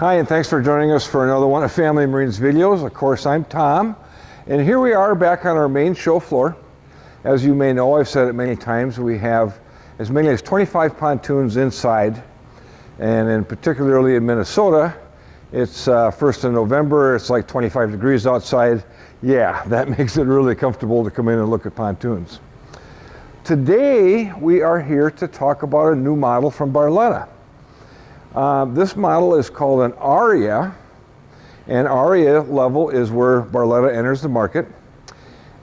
Hi, and thanks for joining us for another one of Family Marines videos. Of course, I'm Tom, and here we are back on our main show floor. As you may know, I've said it many times, we have as many as 25 pontoons inside, and in particularly in Minnesota, it's 1st of November, it's like 25 degrees outside. Yeah, that makes it really comfortable to come in and look at pontoons. Today, we are here to talk about a new model from Barletta. This model is called an Aria, and Aria level is where Barletta enters the market,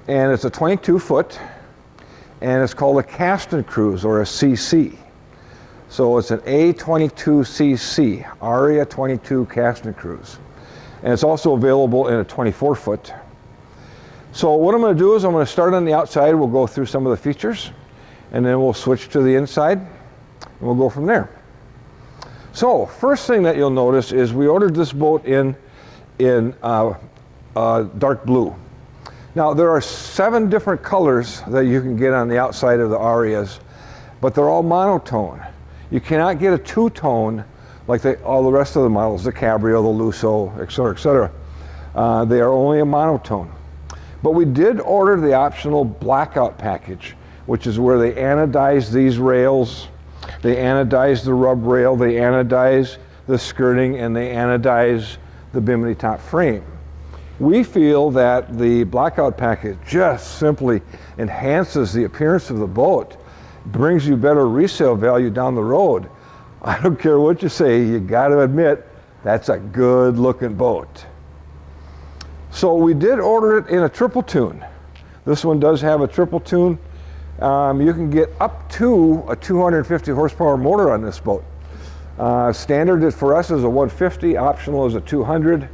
and it's a 22 foot, and it's called a cast and cruise, or a CC. So it's an A22cc, Aria 22 cast and cruise, and it's also available in a 24 foot. So what I'm going to do is I'm going to start on the outside, we'll go through some of the features, and then we'll switch to the inside, and we'll go from there. So, first thing that you'll notice is we ordered this boat in dark blue. Now, there are 7 different colors that you can get on the outside of the Arias, but they're all monotone. You cannot get a two-tone like all the rest of the models, the Cabrio, the Lusso, etc., etc. They are only a monotone. But we did order the optional blackout package, which is where they anodize these rails. They anodize the rub rail, they anodize the skirting, and they anodize the bimini top frame. We feel that the blackout package just simply enhances the appearance of the boat, brings you better resale value down the road. I don't care what you say, you got to admit, that's a good looking boat. So we did order it in a triple tune. This one does have a triple tune. You can get up to a 250 horsepower motor on this boat. Standard for us is a 150, optional is a 200,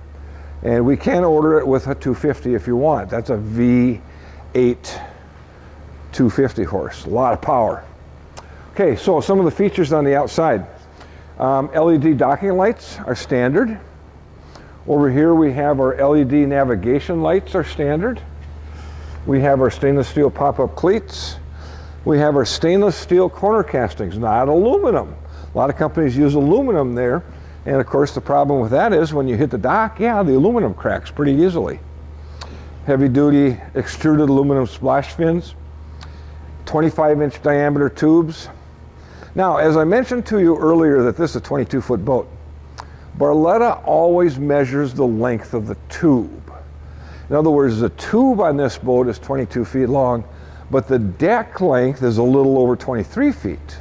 and we can order it with a 250 if you want. That's a V8 250 horse, a lot of power. Okay, so some of the features on the outside. LED docking lights are standard. Over here we have our LED navigation lights are standard. We have our stainless steel pop-up cleats. We have our stainless steel corner castings, not aluminum. A lot of companies use aluminum there, and of course the problem with that is when you hit the dock, yeah, the aluminum cracks pretty easily. Heavy duty extruded aluminum splash fins, 25-inch diameter tubes. Now, as I mentioned to you earlier that this is a 22-foot boat, Barletta always measures the length of the tube. In other words, the tube on this boat is 22 feet long, but the deck length is a little over 23 feet.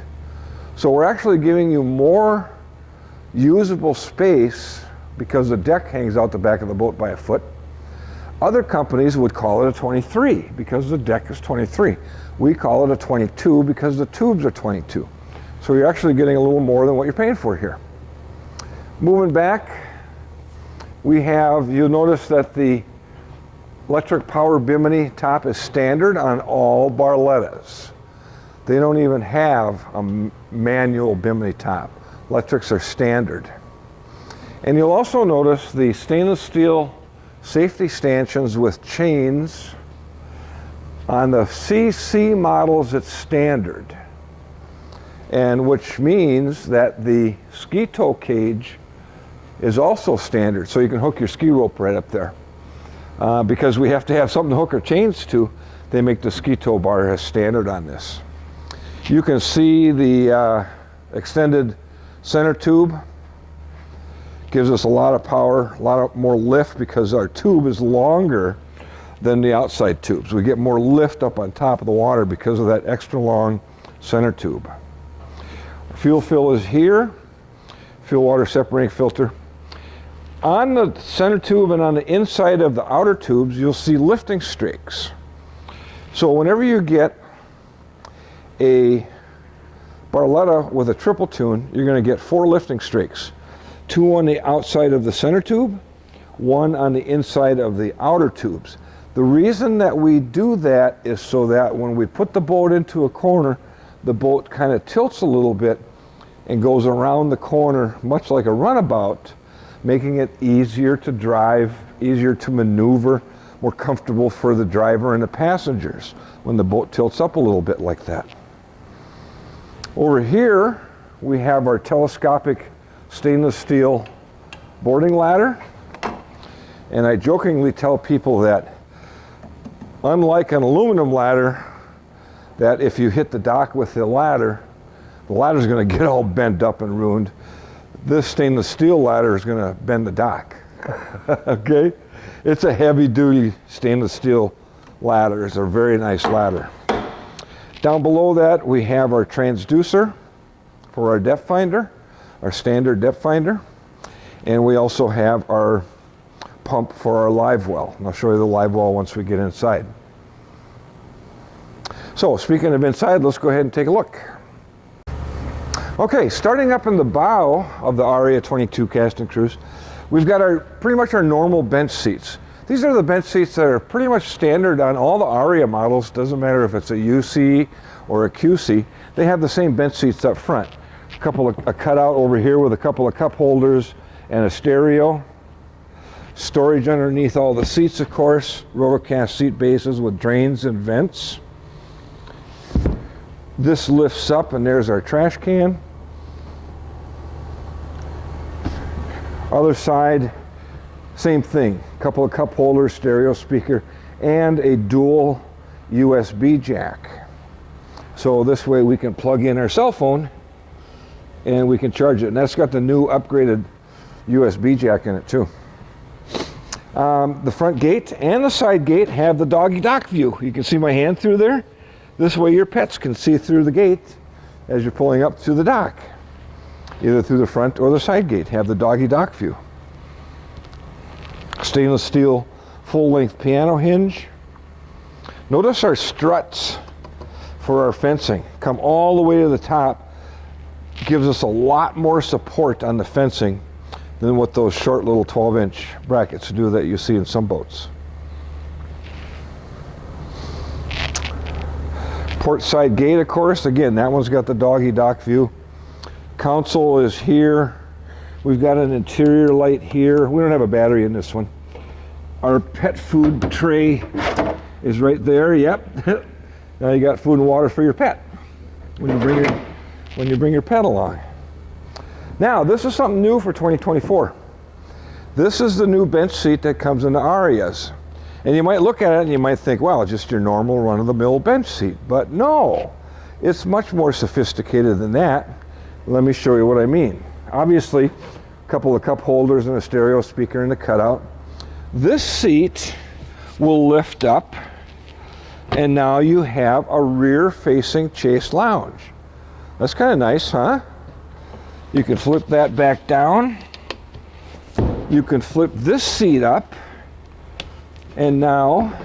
So we're actually giving you more usable space because the deck hangs out the back of the boat by a foot. Other companies would call it a 23 because the deck is 23. We call it a 22 because the tubes are 22. So you're actually getting a little more than what you're paying for here. Moving back, we have, you'll notice that the electric power bimini top is standard on all Barlettas. They don't even have a manual bimini top. Electrics are standard. And you'll also notice the stainless steel safety stanchions with chains. On the CC models, it's standard. And which means that the ski tow cage is also standard, so you can hook your ski rope right up there. Because we have to have something to hook our chains to, they make the ski tow bar as standard on this. You can see the extended center tube. Gives us a lot of power, a lot more lift because our tube is longer than the outside tubes. We get more lift up on top of the water because of that extra long center tube. Fuel fill is here, fuel water separating filter. On the center tube and on the inside of the outer tubes, you'll see lifting strakes. So whenever you get a Barletta with a triple tune, you're going to get 4 lifting strakes. 2 on the outside of the center tube, 1 on the inside of the outer tubes. The reason that we do that is so that when we put the boat into a corner, the boat kind of tilts a little bit and goes around the corner, much like a runabout, making it easier to drive, easier to maneuver, more comfortable for the driver and the passengers when the boat tilts up a little bit like that. Over here, we have our telescopic stainless steel boarding ladder. And I jokingly tell people that unlike an aluminum ladder, that if you hit the dock with the ladder's going to get all bent up and ruined. This stainless steel ladder is going to bend the dock. Okay? It's a heavy duty stainless steel ladder. It's a very nice ladder. Down below that we have our transducer for our depth finder, our standard depth finder. And we also have our pump for our live well. And I'll show you the live well once we get inside. So speaking of inside, let's go ahead and take a look. Okay, starting up in the bow of the Aria 22 Casting Cruise, we've got pretty much our normal bench seats. These are the bench seats that are pretty much standard on all the Aria models. Doesn't matter if it's a UC or a QC. They have the same bench seats up front. A cutout over here with a couple of cup holders and a stereo. Storage underneath all the seats, of course. Rotocast seat bases with drains and vents. This lifts up and there's our trash can. Other side, same thing. Couple of cup holders, stereo speaker, and a dual USB jack. So this way we can plug in our cell phone and we can charge it. And that's got the new upgraded USB jack in it too. The front gate and the side gate have the doggy dock view. You can see my hand through there. This way your pets can see through the gate as you're pulling up to the dock. Either through the front or the side gate, have the doggy dock view. Stainless steel full-length piano hinge. Notice our struts for our fencing come all the way to the top. Gives us a lot more support on the fencing than what those short little 12-inch brackets do that you see in some boats. Port side gate, of course, again, that one's got the doggy dock view. Console is here. We've got an interior light here. We don't have a battery in this one. Our pet food tray is right there, yep. Now you got food and water for your pet when you bring your pet along. Now, this is something new for 2024. This is the new bench seat that comes in the Arias. And you might look at it and you might think, well, just your normal run-of-the-mill bench seat. But no, it's much more sophisticated than that. Let me show you what I mean. Obviously, a couple of cup holders and a stereo speaker in the cutout. This seat will lift up, and now you have a rear-facing chase lounge. That's kind of nice, huh? You can flip that back down. You can flip this seat up. And now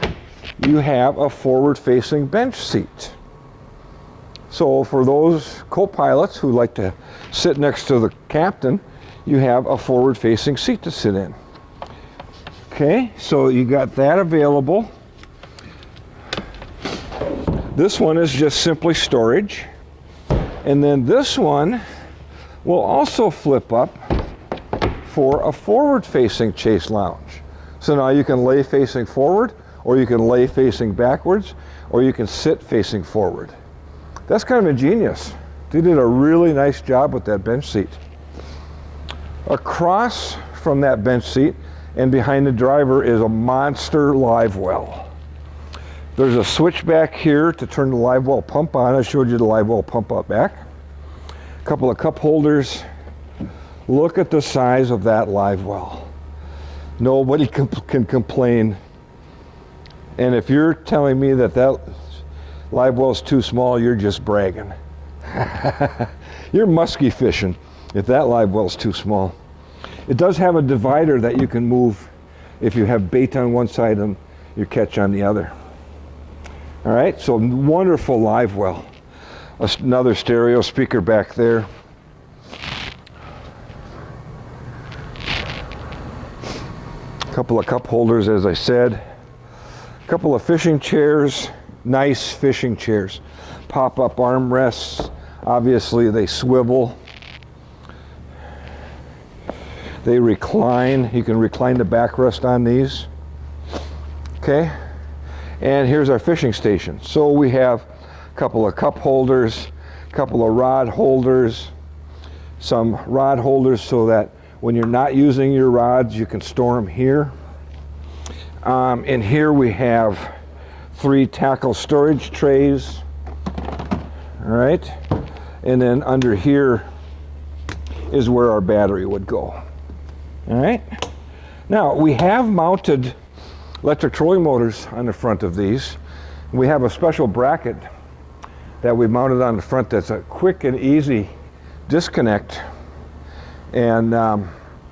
you have a forward-facing bench seat. So for those co-pilots who like to sit next to the captain, you have a forward-facing seat to sit in. Okay, so you got that available. This one is just simply storage. And then this one will also flip up for a forward-facing chase lounge. So now you can lay facing forward, or you can lay facing backwards, or you can sit facing forward. That's kind of ingenious. They did a really nice job with that bench seat. Across from that bench seat and behind the driver is a monster live well. There's a switch back here to turn the live well pump on. I showed you the live well pump up back. A couple of cup holders. Look at the size of that live well. Nobody can complain. And if you're telling me that live well is too small, you're just bragging. You're musky fishing if that live well is too small. It does have a divider that you can move if you have bait on one side and your catch on the other. All right, so wonderful live well. Another stereo speaker back there. Couple of cup holders, as I said. A couple of fishing chairs, nice fishing chairs. Pop-up armrests, obviously they swivel. They recline, you can recline the backrest on these. Okay, and here's our fishing station. So we have a couple of cup holders, a couple of rod holders, some rod holders so that When you're not using your rods, you can store them here. And here we have 3 tackle storage trays. All right. And then under here is where our battery would go. All right. Now, we have mounted electric trolling motors on the front of these. We have a special bracket that we mounted on the front that's a quick and easy disconnect. And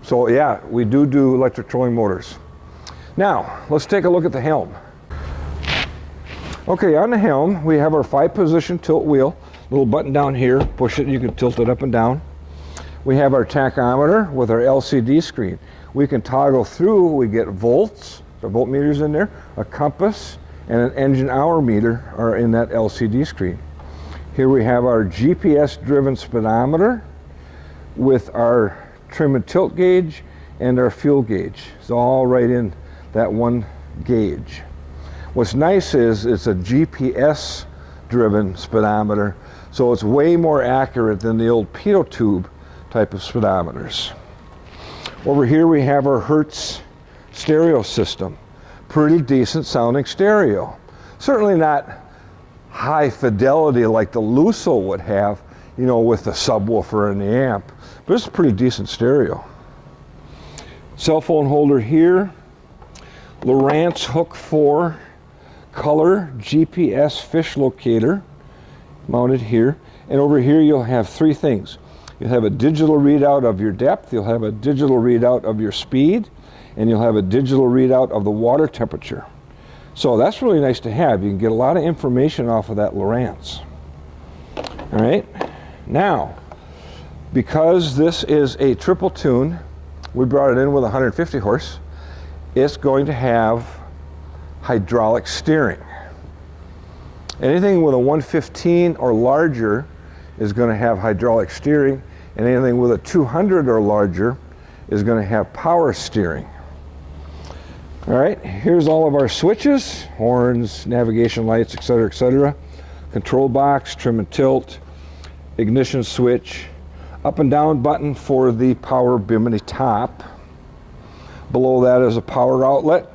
so yeah, we do electric trolling motors. Now, let's take a look at the helm. Okay, on the helm, we have our 5-position tilt wheel. Little button down here, push it and you can tilt it up and down. We have our tachometer with our LCD screen. We can toggle through, we get volts, the voltmeters in there, a compass, and an engine hour meter are in that LCD screen. Here we have our GPS-driven speedometer with our trim and tilt gauge and our fuel gauge. It's all right in that one gauge. What's nice is it's a GPS-driven speedometer, so it's way more accurate than the old pitot tube type of speedometers. Over here we have our Hertz stereo system. Pretty decent sounding stereo. Certainly not high fidelity like the Lusso would have, you know, with the subwoofer and the amp, but it's a pretty decent stereo. Cell phone holder here. Lowrance Hook 4 color GPS fish locator mounted here. And over here you'll have 3 things. You'll have a digital readout of your depth, you'll have a digital readout of your speed, and you'll have a digital readout of the water temperature. So that's really nice to have. You can get a lot of information off of that Lowrance. All right, now, because this is a triple tune, we brought it in with 150 horse, it's going to have hydraulic steering. Anything with a 115 or larger is going to have hydraulic steering, and anything with a 200 or larger is going to have power steering. All right, here's all of our switches, horns, navigation lights, etc., etc. Control box, trim and tilt, ignition switch, up and down button for the power bimini top. Below that is a power outlet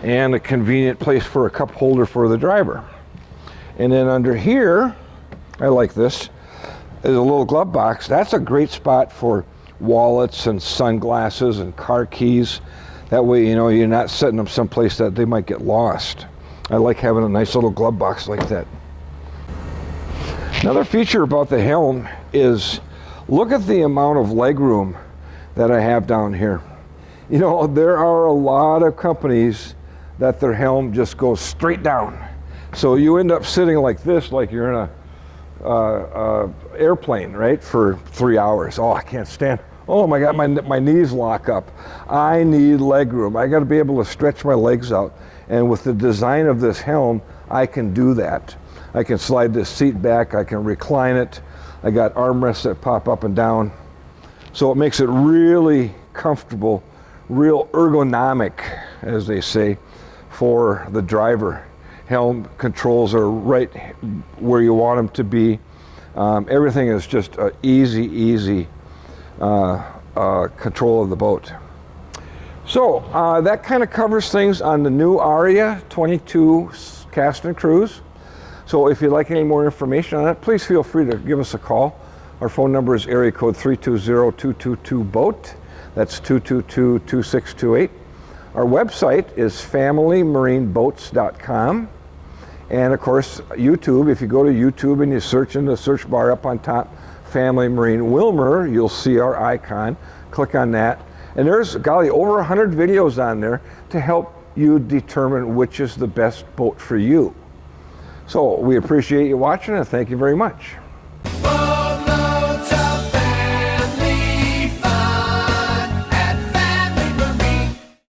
and a convenient place for a cup holder for the driver. And then under here, I like this, is a little glove box. That's a great spot for wallets and sunglasses and car keys. That way, you know, you're not setting them someplace that they might get lost. I like having a nice little glove box like that. Another feature about the helm is, look at the amount of leg room that I have down here. You know, there are a lot of companies that their helm just goes straight down. So you end up sitting like this, like you're in a airplane, right, for 3 hours. Oh, I can't stand. Oh my God, my knees lock up. I need leg room. I got to be able to stretch my legs out. And with the design of this helm, I can do that. I can slide this seat back. I can recline it. I got armrests that pop up and down. So it makes it really comfortable, real ergonomic, as they say, for the driver. Helm controls are right where you want them to be. Everything is just easy control of the boat. So that kind of covers things on the new Aria 22 cast and cruise. So if you'd like any more information on it, please feel free to give us a call. Our phone number is area code 320-222-BOAT. That's 222-2628. Our website is familymarineboats.com. And of course, YouTube, if you go to YouTube and you search in the search bar up on top, Family Marine Willmar, you'll see our icon. Click on that. And there's, golly, over 100 videos on there to help you determine which is the best boat for you. So we appreciate you watching and thank you very much.